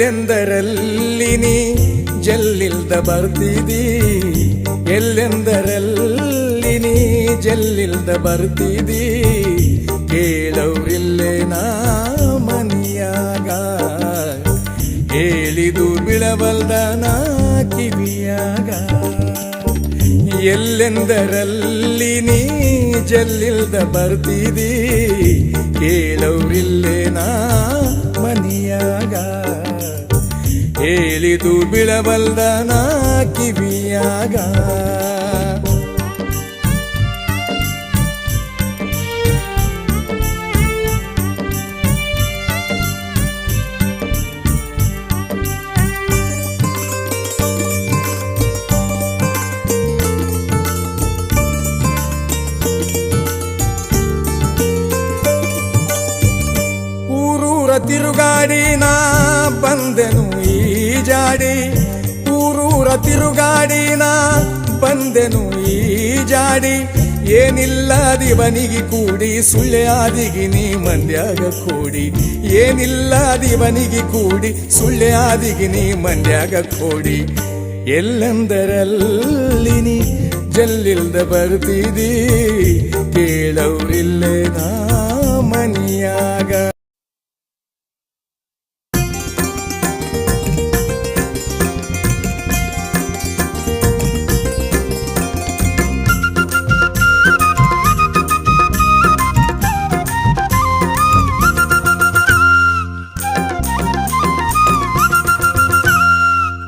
ಎಲ್ಲೆಂದರಲ್ಲಿ ನೀ ಜಲ್ಲಿಲ್ದ ಬರ್ತಿದಿ, ಎಲ್ಲೆಂದರಲ್ಲಿ ನೀ ಜಲ್ಲಿಲ್ದ ಬರ್ತಿದಿ, ಕೇಳವ್ರಿಲ್ಲೇ ನಾ ಮನಿಯಾಗ, ಹೇಳಿದು ಬಿಳವಲ್ದ ನಾ ಕಿವಿಯಾಗ. ಎಲ್ಲೆಂದರಲ್ಲಿ ನೀ ಜಲ್ಲಿಲ್ದ ಬರ್ತಿದಿ, ಕೇಳವ್ರಿಲ್ಲೇ ನಾ ಮನಿಯಾಗ, ಹೇಳಿದು ಬಿಳವಲ್ದ ನಾ ಕಿವಿಯಾಗ. ತಿರುಗಾಡಿ ನಾ ಬಂದೆನು ಈಜಾಡಿ, ಊರೂರ ತಿರುಗಾಡಿ ನಾ ಬಂದೆನು ಈಜಾಡಿ, ಏನಿಲ್ಲದಿವನಿಗೆ ಕೂಡಿ ಸುಳ್ಳೆ ಆದಿಗಿ ನೀ ಮಂದ್ಯಾಗ ಕೂಡಿ, ಏನಿಲ್ಲದಿವನಿಗೆ ಕೂಡಿ ಸುಳ್ಳೆ ಆದಿಗಿ ನೀ ಮಂದ್ಯಾಗ ಕೂಡಿ. ಎಲ್ಲೆಂದರಲ್ಲಿ ನೀ ಜಲ್ಲಿಲ್ದ ಬರ್ತಿದಿ, ಕೇಳವ್ರಿಲ್ಲೇ ನಾ ಮನಿಯಾಗ.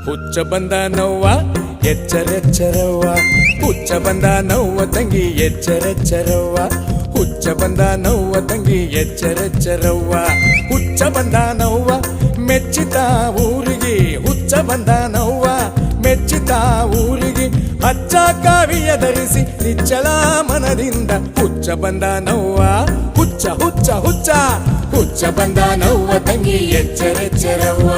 ಹುಚ್ಚ ಬಂದ ನವ್ವ ಎಚ್ಚರೆಚ್ಚರವ್ವ, ಹುಚ್ಚ ಬಂದ ನವ್ವ ತಂಗಿ ಎಚ್ಚರೆಚ್ಚರವ್ವ, ಹುಚ್ಚ ಬಂದ ನವ್ವ ತಂಗಿ ಎಚ್ಚರೆಚ್ಚರವ್ವ, ಹುಚ್ಚ ಬಂದ ನವ್ವ ಮೆಚ್ಚಿತ ಊರಿಗೆ, ಹುಚ್ಚ ಬಂದ ನವ್ವ ಮೆಚ್ಚಿತ ಊರಿಗೆ, ಅಚ್ಚ ಕಾವಿಯ ಧರಿಸಿ ನಿಚ್ಚಳ ಮನದಿಂದ, ಹುಚ್ಚ ಬಂದ ನವ್ವ ಹುಚ್ಚ ಹುಚ್ಚ ಹುಚ್ಚ, ಹುಚ್ಚ ಬಂದ ನವ್ವ ತಂಗಿ ಎಚ್ಚರೆಚ್ಚರವ್ವ.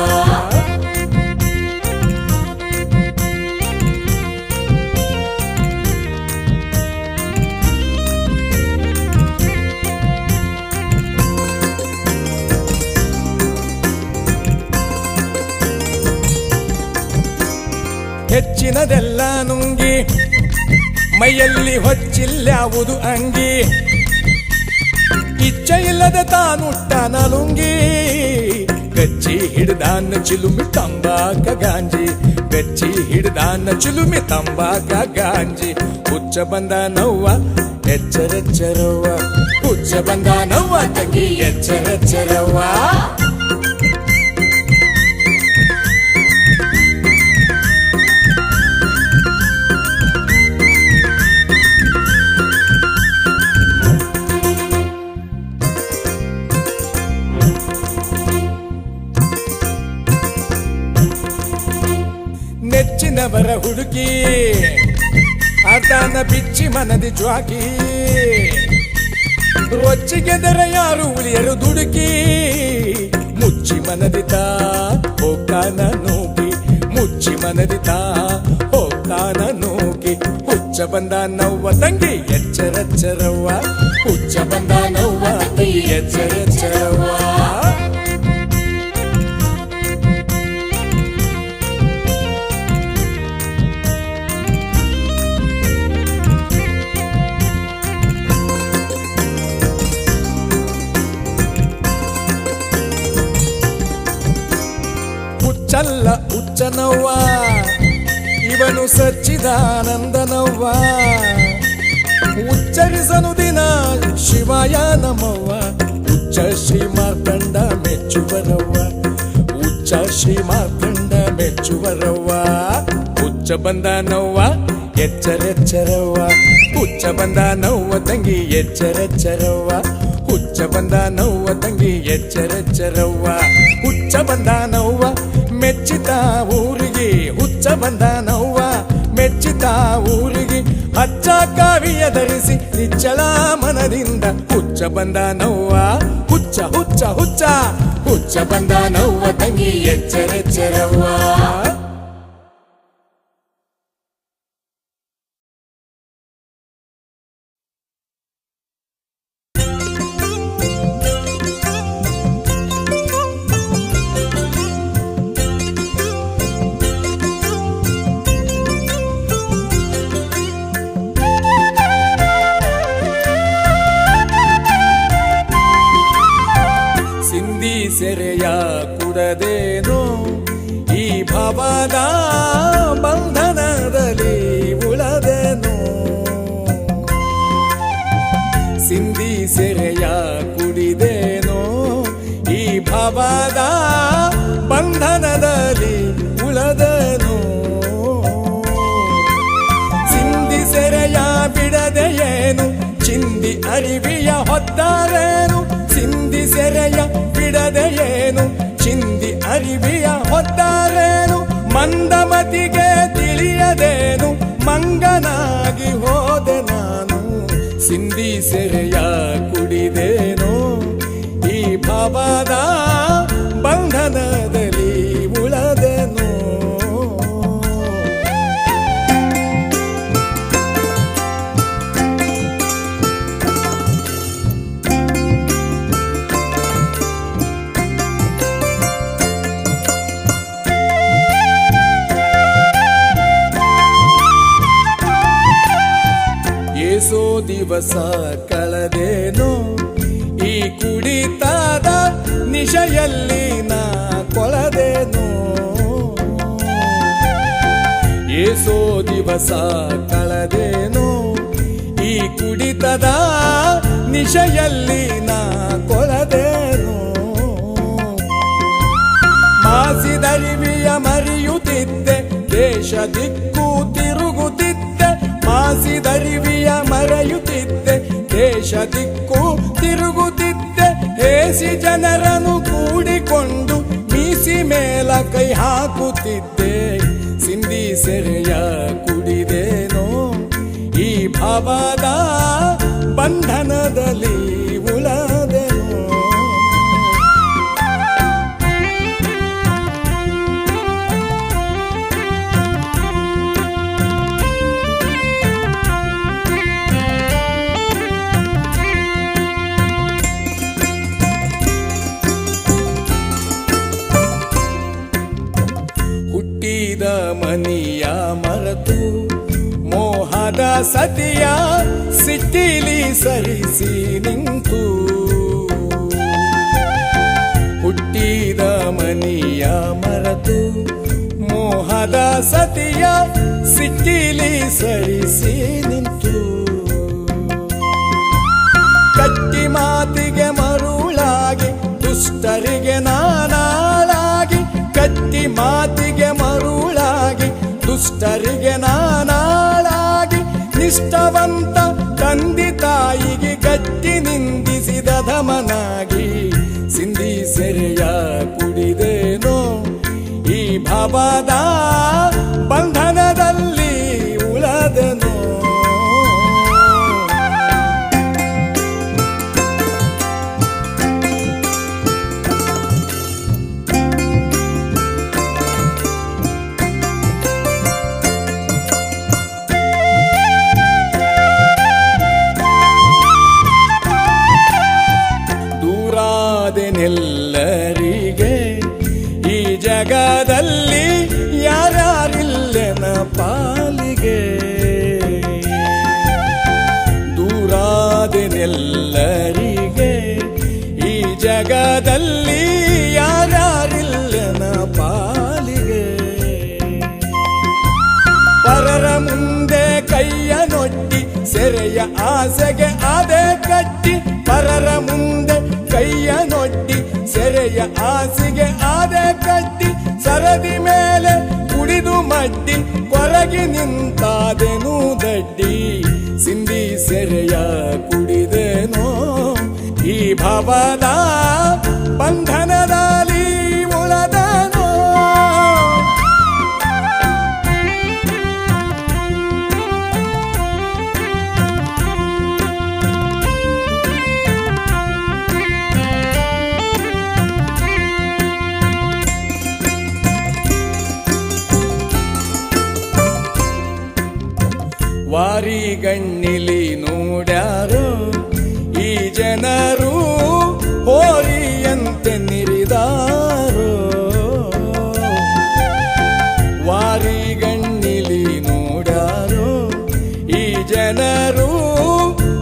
ಹೆಚ್ಚಿನದೆಲ್ಲ ನುಂಗಿ ಮೈಯಲ್ಲಿ ಹೊಚ್ಚಿಲ್ಲಾವುದು ಅಂಗಿ, ಇಚ್ಛೆ ಇಲ್ಲದ ತಾನುಟ್ಟ ನಲುಂಗಿ, ಗಚ್ಚಿ ಹಿಡ್ದಾನ ಚಿಲುಮಿ ತಂಬಾಕ ಗಾಂಜಿ, ಗಚ್ಚಿ ಹಿಡ್ದಾನ ಚಿಲುಮಿ ತಂಬಾಕ ಗಾಂಜಿ. ಹುಚ್ಚ ಬಂದ ನವ್ವ ಎಚ್ಚರೆಚ್ಚರವ್ವ, ಹುಚ್ಚ ಬಂದ ನವ್ವ ತಂಗಿ ಎಚ್ಚರೆಚ್ಚರವ್ವ. ನೆಚ್ಚಿನವರ ಹುಡುಕಿ ಅರ್ಧಾನ ಬಿಚ್ಚಿ ಮನದಿ ಜ್ವಾಕಿ, ರೊಚ್ಚಿಗೆದರ ಯಾರು ಉಳಿಯರು ದುಡುಕಿ, ಮುಚ್ಚಿ ಮನದಿತ ಹೋಗ್ತಾನ ನೋಗಿ, ಮುಚ್ಚಿ ಮನದಿತ ಹೋಗ್ತಾನ ನೋಗಿ. ಹುಚ್ಚ ಬಂದ ನವ್ವ ತಂಗಿ ಎಚ್ಚರೆಚ್ಚರವ್ವ, ಹುಚ್ಚ ಬಂದ ನವ್ವ ತಂಗಿ ಎಚ್ಚರೆಚ್ಚರವ್ವ. ಹುಚ್ಚಲ್ಲ ಹುಚ್ಚನವ್ವ ಇವನು ಸಚ್ಚಿದಾನಂದನವ್ವ, ಉಚ್ಚರಿಸನು ದಿನ ಶಿವಾಯ ನಮವ್ವ, ಉಚ್ಚ ಶ್ರೀ ಮಾರ್ಕಂಡ ಮೆಚ್ಚುವರವ್ವ, ಉಚ್ಚ ಶ್ರೀ ಮಾರ್ಕಂಡ ಮೆಚ್ಚುವರವ್ವ. ಹುಚ್ಚ ಬಂದ ನವ್ವ ಎಚ್ಚರೆಚ್ಚರವ್ವ, ಹುಚ್ಚ ಬಂದ ನವ್ವ ತಂಗಿ ಎಚ್ಚರೆಚ್ಚರವ್ವ, ಹುಚ್ಚ ಬಂದ ನವ್ವ ತಂಗಿ ಎಚ್ಚರೆಚ್ಚರವ್ವ, ಹುಚ್ಚ ಬಂದ ನವ್ವ ಮೆಚ್ಚಿತ ಊರಿಗೆ, ಹುಚ್ಚ ಬಂದ ನವ್ವ ಮೆಚ್ಚಿತ ಊರಿಗೆ, ಅಚ್ಚ ಕಾವಿಯ ಧರಿಸಿ ನಿಚ್ಚಳ ಮನದಿಂದ, ಹುಚ್ಚ ಬಂದ ನವ್ವ ಹುಚ್ಚ ಹುಚ್ಚ ಹುಚ್ಚ, ಹುಚ್ಚ ಬಂದ ನವ್ವ ತಂಗಿ ಎಚ್ಚರೆಚ್ಚರವ್ವ. ಭವದ ಬಂಧನದಲ್ಲಿ ಉಳದೆನು ಸಿಂಧಿ ಸೆರೆಯ ಕುಡಿದೇನೋ ಈ ಭವದ ಬಂಧನದಲ್ಲಿ ಉಳದೆನು ಸಿಂಧಿ ಸೆರೆಯ ಬಿಡದೆಯೇನು ಚಿಂದಿ ಅರಿವಿಯ ಹೊದ್ದಾರೇನು ಸಿಂಧಿ ಸೆರೆಯ ಬಿಡದೆಯೇನು ಚಿಂದಿ ಅರಿವಿಯ ಹೊದ್ದಾರೇನು ಮಂದಮತಿಗೆ ತಿಳಿಯದೇನು ಮಂಗನಾಗಿ ಹೋದೆ ನಾನು ಸಿಂಧಿ ಸೆರೆಯ ಕುಡಿದೇನೋ ಈ ಭವದ ಬಂಧನದಲ್ಲಿ ಉಳದೆನು ಏಸೋ ದಿವಸ ಕಳೆದೇನೋ ಈ ಕುಡಿತದ ನಿಶೆಯಲ್ಲಿ ನಾ ಕೊಳದೇನೋ ಏಸೋ ದಿವಸ ಕಳೆದೇನೋ ಈ ಕುಡಿತದ ನಿಶೆಯಲ್ಲಿ ನಾ ಕೊಳದೇನೋ ಮಾಸಿದರಿವಿಯ ಮರೆಯುತ್ತಿದ್ದೆ ದೇಶ ದಿಕ್ಕು ತಿರುಗುತ್ತಿದ್ದೆ ಮಾಸಿದರಿವಿಯ ಮರೆಯುತ್ತಿದ್ದೆ ದೇಶ ದಿಕ್ಕು ತಿರುಗುತ್ತಿದ್ದೆ ಏಸಿ ಜನರನ್ನು ಕೂಡಿಕೊಂಡು ಮೀಸಿ ಮೇಲ ಕೈ ಹಾಕುತ್ತಿದ್ದೆ ಸಿಂಧಿ ಸೆರೆಯ ಕುಡಿದೇನೋ ಈ ಭವದ ಬಂಧನದಲ್ಲಿ ಉಳದೆನೋ ಹುಟ್ಟಿದ ಮನಿಯ ಮರೆತು ಮೋಹದ ಸತಿಯ ಸಿಟ್ಟಿಲಿ ಸರಿಸಿ ನಿಂತು ಹುಟ್ಟಿದ ಮನಿಯ ಮರೆತು ಮೋಹದ ಸತಿಯ ಸಿಟ್ಟಿಲಿ ಸರಿಸಿ ನಿಂತು ಕಟ್ಟಿ ಮಾತಿಗೆ ಮರುಳಾಗಿ ದುಷ್ಟರಿಗೆ ನಾನಾಳಾಗಿ ಕಟ್ಟಿ ಮಾತಿಗೆ ಮರುಳಾಗಿ ದುಷ್ಟರಿಗೆ ನಾನಾಳಾಗಿ ನಿಷ್ಠವಂತ ತಂದೆ ತಾಯಿಗೆ ಗಟ್ಟಿ ನಿಂದಿಸಿದ ಧಮನಾಗಿ ಸಿಂಧಿ ಸೆರೆಯ ಕುಡಿದೇನೋ ಈ ಭವದ ಬಂಧನದಲ್ಲಿ ಉಳದೆನೋ ಎಲ್ಲರಿಗೆ ಈ ಜಗದಲ್ಲಿ ಯಾರ್ಯಾರಿಲ್ಲೆನ ಪಾಲಿಗೆ ದೂರಾದೆನೆಲ್ಲರಿಗೆ ಈ ಜಗದಲ್ಲಿ ಯಾರ್ಯಾರಿಲ್ಲೆನ ಪಾಲಿಗೆ ಪರರ ಮುಂದೆ ಕೈಯ ನೊಡ್ಡಿ ಸೆರೆಯ ಆಸೆಗೆ ಆದೆ ಕಟ್ಟಿ ಪರರ ಮುಂದೆ ಕೈಯ ನೊಡ್ಡಿ ಸೆರೆಯ ಆಸೆಗೆ ಆದೆ ಕಟ್ಟಿ ಸರದಿ ಮೇಲೆ ಕುಡಿದು ಮಡ್ಡಿ ಕೊರಗಿ ನಿಂತಾದೆನು ದಡ್ಡಿ ಸಿಂಧಿ ಸೆರೆಯ ಕುಡಿದೇನೋ ಈ ಭವದ ಬಂಧನದಲ್ಲಿ ಉಳದೆನೋ ವಾರಿಗಣ್ಣಿಲಿ ನೋಡ್ಯಾರೋ ಈ ಜನರು ಹೋರಿಯಂತೆ ನಿರಿದಾರೋ ವಾರಿಗಣ್ಣಿಲಿ ನೋಡ್ಯಾರೋ ಈ ಜನರು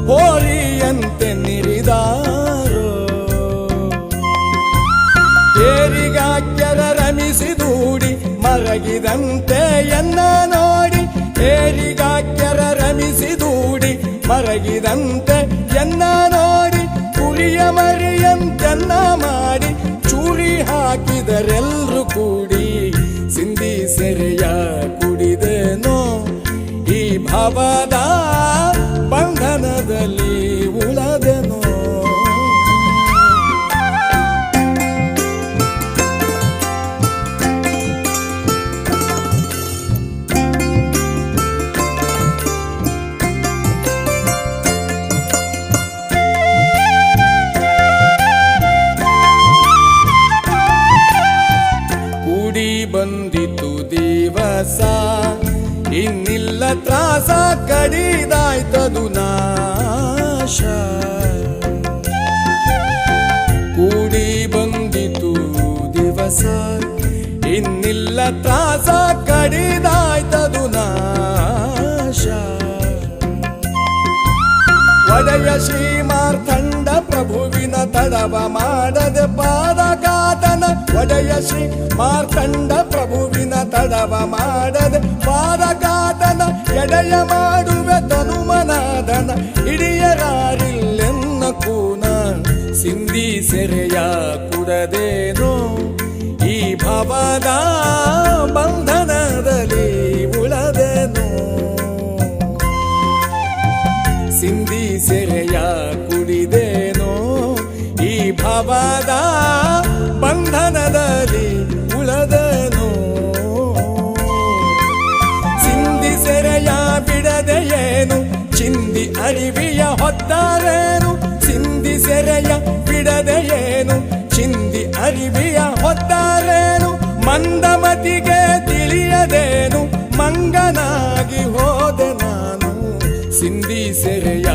ಹೋರಿಯಂತೆ ನಿರಿದಾರೋ ತೇರಿಗಾಕ್ಯರ ರಮಿಸಿ ದೂಡಿ ಮರ ಮರಗಿದಂತೆ ಎನ್ನ ನೋಡಿ ಏರಿಗಾಕ್ಯರ ರಮಿಸಿದೂಡಿ ಮರಗಿದಂತೆ ಎನ್ನ ನೋಡಿ ಕುರಿಯ ಮರಿಯಂತೆನ್ನ ಮಾಡಿ ಚೂರಿ ಹಾಕಿದರೆಲ್ರು ಕೂಡಿ ಸಿಂಧಿ ಸೆರೆಯ ಕುಡಿದೆನೋ ಈ ಭವದ ಬಂಧನದಲ್ಲಿ ಉಳದೆನೋ. ಬಂದಿತು ದಿವಸ ಇನ್ನಿಲ್ಲ ತ್ರಾಸ ಕಡಿದಾಯ್ತದು ನಾಶ. ಕೂಡಿ ಬಂದಿತು ದಿವಸ ಇನ್ನಿಲ್ಲ ತ್ರಾಸ ಕಡಿದಾಯ್ತದು ನಾಶ. ಒಡೆಯ ಶ್ರೀ ಮಾರ್ಥಂಡ ಪ್ರಭುವಿನ ತಡವ ಮಾಡದೆ ಪಾದಘಾತನ ಒಡೆಯ ಶ್ರೀ ಮಾರ್ಥಂಡ ಪ್ರಭುವಿನ ತಡವ ಮಾಡದೆ ಪಾದಘಾತನ ಎಡೆಯ ಮಾಡುವೆ ತನುಮನಾದನ ಹಿಡಿಯರಾರಿಲ್ಲೆನ್ನ ಕೂನ ಸಿಂಧಿ ಸೆರೆಯ ಕುಡದೇನೋ ಈ ಭವದ ಬಂಧನದಲ್ಲಿ ಉಳದೇನೋ. ಸಿಂಧಿ ಸೆರೆಯ ಕುಡಿದೇನೋ ಈ ಭವದ ಬಂಧನದಲ್ಲಿ ಉಳದನೋ. ಸಿಂಧಿ ಸೆರೆಯ ಬಿಡದೆಯೇನು ಚಿಂದಿ ಅರಿವಿಯ ಹೊತ್ತಾರೇನು. ಸಿಂಧಿ ಸೆರೆಯ ಬಿಡದೆಯೇನು ಚಿಂದಿ ಅರಿವಿಯ ಹೊತ್ತಾರೇನು. ಮಂದಮತಿಗೆ ತಿಳಿಯದೇನು ಮಂಗನಾಗಿ ಹೋದೆ ನಾನು ಸಿಂಧಿ ಸೆರೆಯ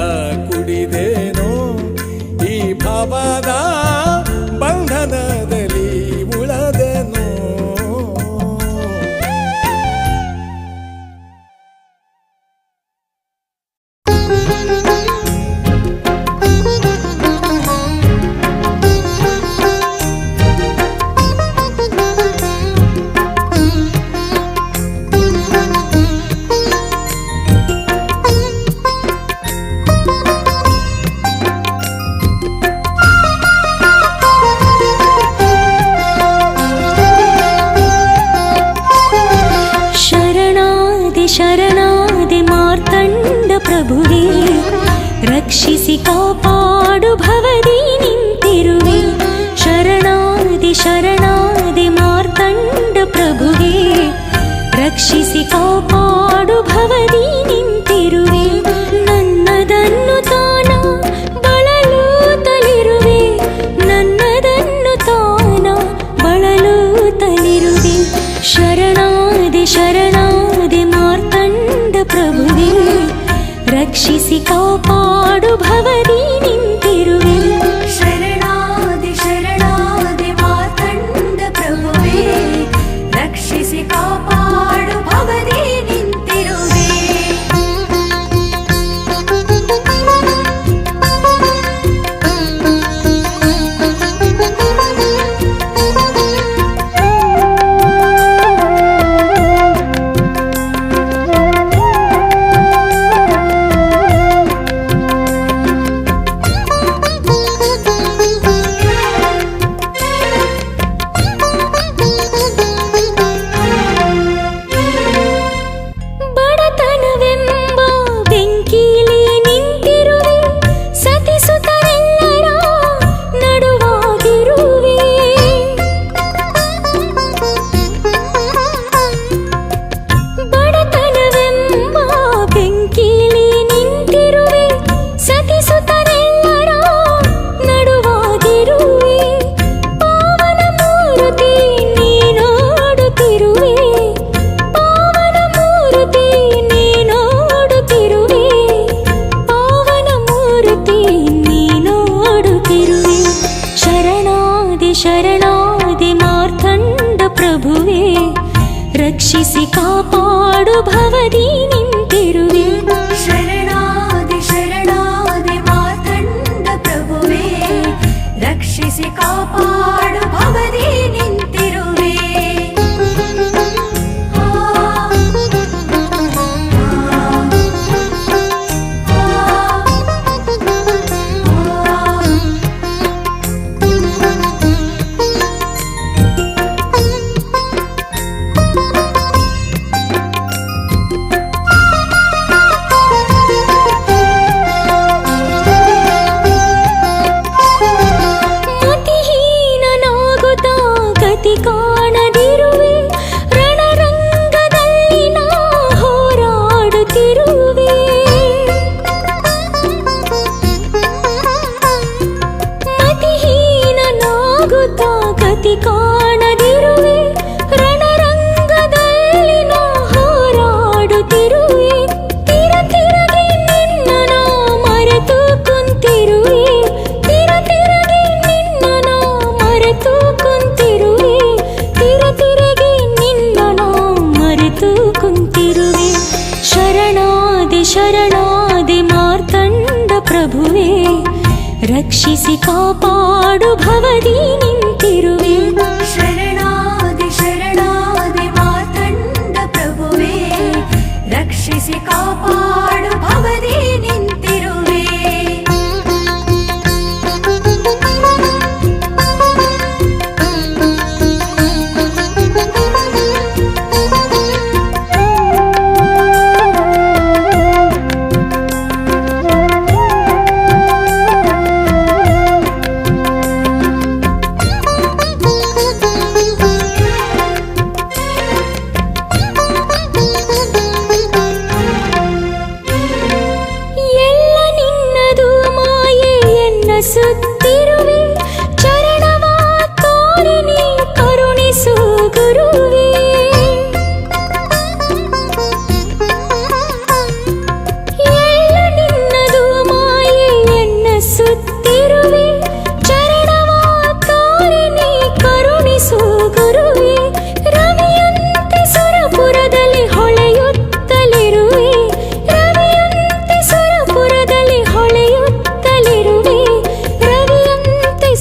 ಕುಡಿದೇನೋ ಈ ಭವದ ಬಂಧನದಲ್ಲಿ ಉಳದೆನೋ. ಪ್ರಭುವೇ ರಕ್ಷಿಸಿ ಕಾಪಾಡು ಭವದಿ ನಿಂತಿರುವೆ. ಶರಣಾದಿ ಶರಣಾದಿ ಮಾರ್ತಂಡ ಪ್ರಭುವೇ ರಕ್ಷಿಸಿ ಕಾಪಾಡು ಭವದಿ ನಿಂತಿರುವೆ. ನನ್ನದನ್ನು ತಾನ ಬಳಲೂತಲಿರುವೆ ನನ್ನದನ್ನು ತಾನ ಬಳಲೂತಲಿರುವೆ. ಶರಣಾದಿ ಶರಣಾದಿ ಮಾರ್ತಂಡ ಪ್ರಭುವೇ ರಕ್ಷಿಸಿ ಕಾಪಾಡು ಭವದಿ ನಿಂತಿರುವೆ. ಶರಣಾದಿ ಶರಣಾದಿ ಮಾರ್ತಂಡ ಪ್ರಭುವೇ ರಕ್ಷಿಸಿ ಕಾಪಾಡು ಭವದಿ ನಿಂತಿರುವೆ. ಶರಣಾದಿ ಮಾರ್ಥಂಡ ಪ್ರಭುವೇ ರಕ್ಷಿಸಿ ಕಾಪಾಡು ಭವದಿ ನಿಂತಿರುವೆ. ಶರಣಾದಿ ಶರಣಾದಿ ಮಾರ್ತಂಡ ಪ್ರಭುವೇ ರಕ್ಷಿಸಿ ಕಾಪಾಡು ಭವದಿ ನಿಂತಿರುವೆ. ರಕ್ಷಿಸಿ ಕಾಪಾಡು ಭವದಿ ನಿಂತಿರುವೆ. ಶರಣಾದಿ ಶರಣಾದಿ ಮಾರ್ತಾಂಡ ಪ್ರಭುವೇ, ರಕ್ಷಿಸಿ ಕಾಪಾಡು ಭವದಿ ನಿಂತಿರುವೆ. ಸುತ್ತಿರುವೆ ಚರಣವ ತೋರಿ ನೀ ಕರುಣಿಸು ಗುರುವೇ. ಎಲ್ಲ ನಿನ್ನದು ಮಾಯೆ ಎನ್ನ ಸುತ್ತಿರುವೆ ಚರಣವ ತೋರಿ ನೀ ಕರುಣಿಸು ಗುರುವೇ. ರವಿಯಂತೆ ಸುರಪುರದಲ್ಲಿ ಹೊಳೆಯುತ್ತಲಿರುವೆ, ರವಿಯಂತೆ ಸುರಪುರದಲ್ಲಿ ಹೊಳೆಯುತ್ತಲಿರುವೆ,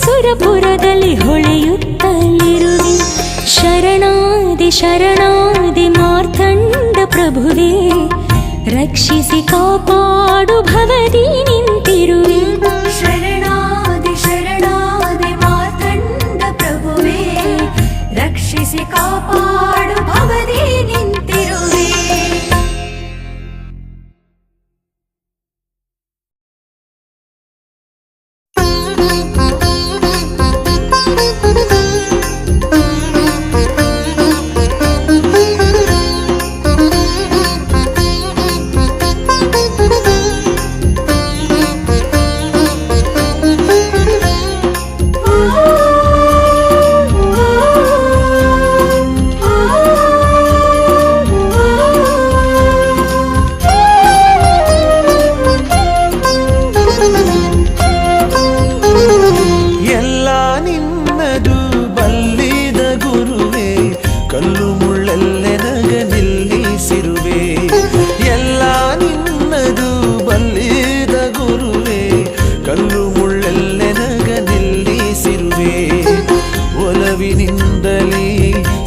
ಸುರಪುರದಲ್ಲಿ ಹೊಳೆಯುತ್ತಲಿರುವೆ. ಶರಣಾದಿ ಶರಣಾದಿ ಮಾರ್ತಾಂಡ ಪ್ರಭುವೇ, ರಕ್ಷಿಸಿ ಕಾಪಾಡು ಭವದಿ ನಿಂತಿರುವೆ. ಶರಣಾದಿ ಶರಣಾದಿ ಮಾರ್ತಾಂಡ ಪ್ರಭುವೇ, ರಕ್ಷಿಸಿ ಕಾಪಾಡು ಭವದಿ ನಿಂತಿರುವೆ.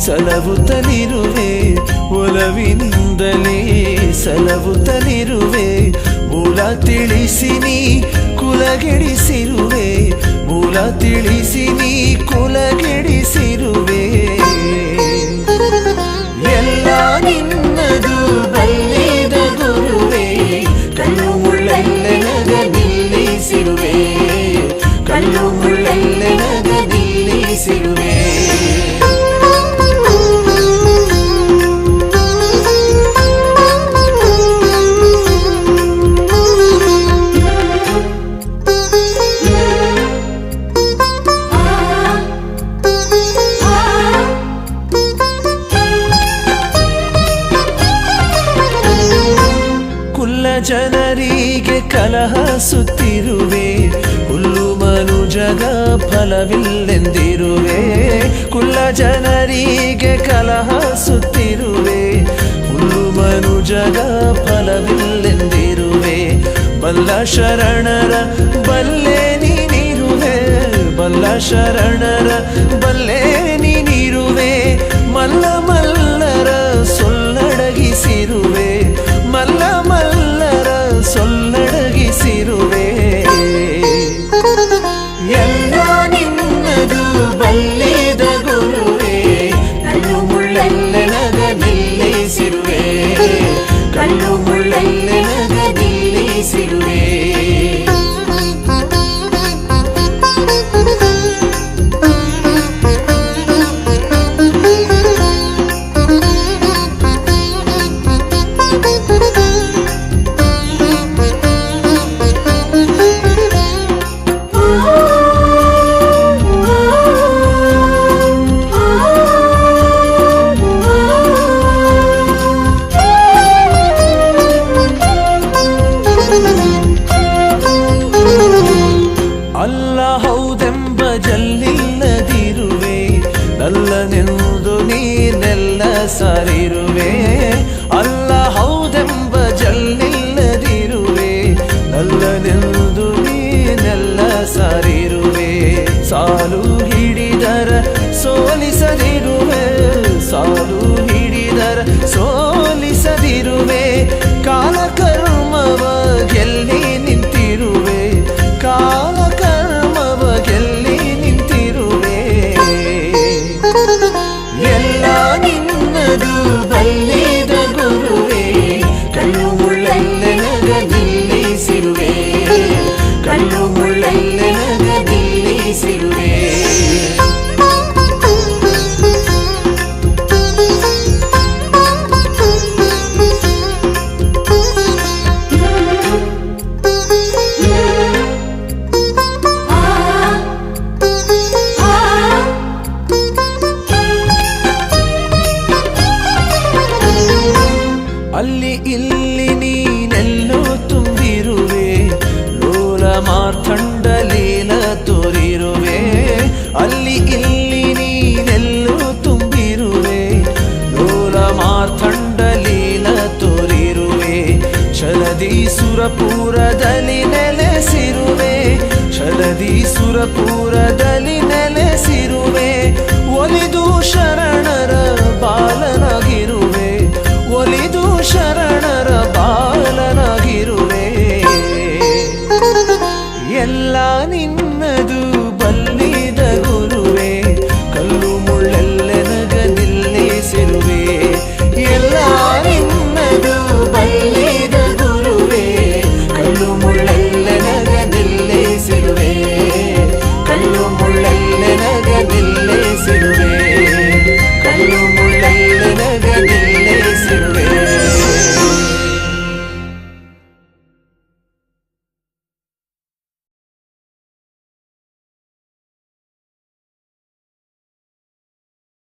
ಸಲಹುತ್ತಲಿರುವೆ ಒಲವಿನಿಂದಲೇ ಸಲಹುತ್ತಲಿರುವೆ. ಮೂಲ ತಿಳಿಸಿ ನೀ ಕುಲಗೆಡಿಸಿರುವೆ, ಮೂಲ ತಿಳಿಸಿ ನೀ ಕುಲಗೆಡಿಸಿರುವೆ. ಎಲ್ಲ ನಿನ್ನದು ಬಲ್ಲಿದ ಗುರುವೇ, ಕಲ್ಲು ಮುಳ್ಳಲ್ಲೇ ನಗ ನಿಲ್ಲಿಸಿರುವೆ, ಕಲ್ಲು ಮುಳ್ಳಲ್ಲೇ ನಗ ನಿಲ್ಲಿಸಿರುವೆ. ಜನರಿಗೆ ಕಲಹ ಸುತ್ತಿರುವೆ, ಹುಲ್ಲು ಮನುಜಗ ಫಲವಿಲ್ಲೆಂದಿರುವೆ. ಕುಲ್ಲ ಜನರಿಗೆ ಕಲಹ ಸುತ್ತಿರುವೆ, ಹುಲ್ಲು ಮನುಜಗ ಫಲವಿಲ್ಲೆಂದಿರುವೆ. ಬಲ್ಲ ಶರಣರ ಬಲ್ಲೆ ನೀನಿರುವೆ, ಬಲ್ಲ ಶರಣರ ಬಲ್ಲೆ ನೀನಿರುವೆ. ಮಲ್ಲ ಮಲ್ಲರ ಸೊಲ್ಲಡಗಿಸಿರುವೆ, ಮಲ್ಲ ಮಲ್ಲರ ಸೊಲ್ಲಡಗಿಸಿರುವೆ. ಎಲ್ಲ ನಿನ್ನದು ಬಲ್ಲಿದ ಗುರುವೇ, ಕಲ್ಲು ಮುಳ್ಳಲ್ಲೇ ನಗ ನಿಲ್ಲಿಸಿರುವೆ, ಕಲ್ಲು ಮುಳ್ಳಲ್ಲೇ ನಗ ನಿಲ್ಲಿಸಿರುವೆ. ಅಲ್ಲ ಹೌದೆಂಬ ಜಲ್ಲಿಲ್ಲದಿರುವೆ, ನಲ್ಲನೆಂದು ನೀನೆಲ್ಲ ಸಾರಿರುವೆ. ಅಲ್ಲ ಹೌದೆಂಬ ಜಲ್ಲಿಲ್ಲದಿರುವೆ, ನಲ್ಲನೆಂದು ನೀನೆಲ್ಲ ಸಾರಿರುವೆ. ಸಾಲು ಹಿಡಿದರ ಸೋಲಿಸದಿರುವೆ, ಸಾಲು ಹಿಡಿದರ ಸೋಲಿಸದಿರುವೆ. ಕಾಲಕರ್ಮವ ಗೆಲ್ಲಿ ನಿಂತಿರುವೆ, ಕಾಲಕರ್ಮವ ಗೆಲ್ಲಿ ನಿಂತಿರುವೆ. ಎಲ್ಲ ನಿನ್ನದು ಬಲ್ಲಿದ ಗುರುವೇ, ಕಲ್ಲು ಮುಳ್ಳಲ್ಲೇ ನಗ ನಿಲ್ಲಿಸಿರುವೆ, ಕಲ್ಲು ಮುಳ್ಳಲ್ಲೇ ನಗ ನಿಲ್ಲಿಸಿರುವೆ. ಅಲ್ಲಿ ಇಲ್ಲಿ ನೀನೆಲ್ಲೋ ತುಂಬಿರುವೆ, ಲೋಲ ಮಾರ್ಥಂಡ ಲೀಲ ತೋರಿರುವೆ. ಅಲ್ಲಿ ಇಲ್ಲಿ ನೀನೆಲ್ಲೋ ತುಂಬಿರುವೆ, ಲೋಲ ಮಾರ್ಥಂಡ ಲೀಲ ತೋರಿರುವೆ. ಛಲದಿ ಸುರಪುರದಲ್ಲಿ ನೆಲೆಸಿರುವೆ, ಛಲದಿ ಸುರಪುರದಲ್ಲಿ ನೆಲೆಸಿರುವೆ. ಒಲಿದು ಶರಣರ